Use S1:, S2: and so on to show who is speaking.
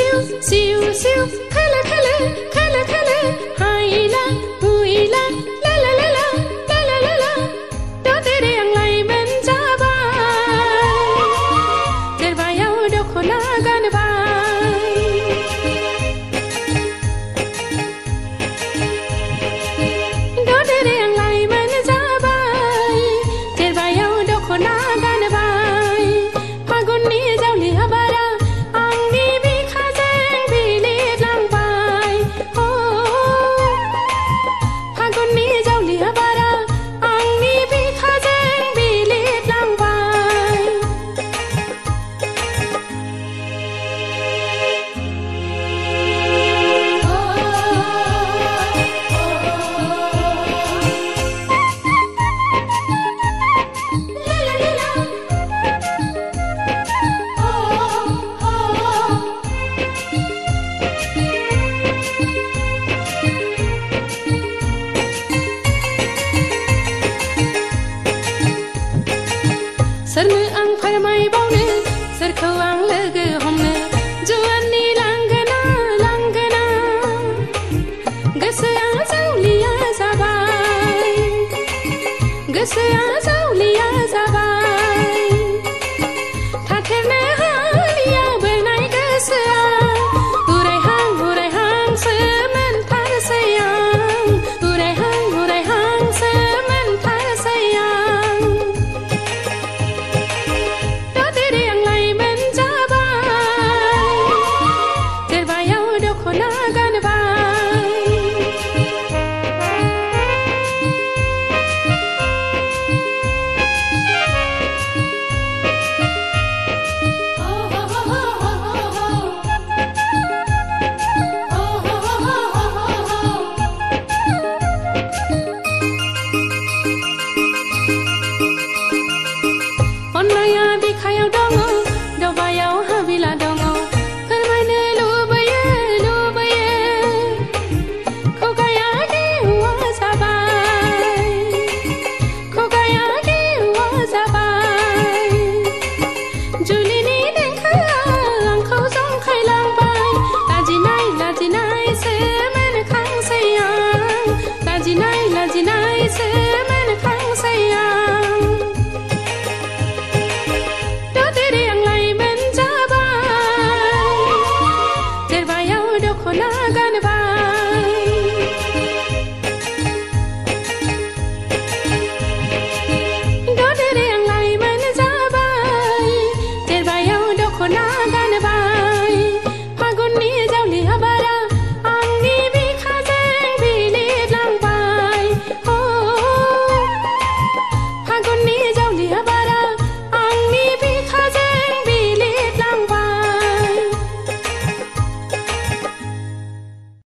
S1: सिउ सिउ सिउ खले खले खले खले हाइला हुइला ला ला ला ला ला ला ला ला ददेरे आंलाय मोनजाबाय जेरबायाव दख'ना गानबाय ददेरे आंलाय मोनजाबाय जेरबायाव दख'ना गानबाय फागुननि जावलिया बारा आंनि बिखाजों बिलिरलांबाय फागुननि जावलिया बारा आंनि बिखाजों बिलिरलांबाय सोरनो आं फोरमायबावनो सोरखौ आं लोगो हमनो जुवाननि लांगोना लांगोना गोसोआ जावलिया जाबाय गोसोआ जावलिया जाबाय थाथेरनो हालिया बोनाय गोसोआ उरायहांसो मोनथारसै आं उरायहांसो मोनथारसै आं ददेरे आंलाय मोनजाबाय जेरबायाव दख'ना गानबाय अननाया बिखायाव दङ दबायाव हाबिला दङ फोरमायनो लुबैयो लुबैयो खुगाया गेवा जाबाय खुगाया गेवा जाबाय जुलिनि देंखोआ आंखौ जंखायलांबाय लाजिनायसो मोनखांसै आं लाजिनायसो मोनखांसै आं ददेरे आंलाय मोनजाबाय जेरबायाव दख'ना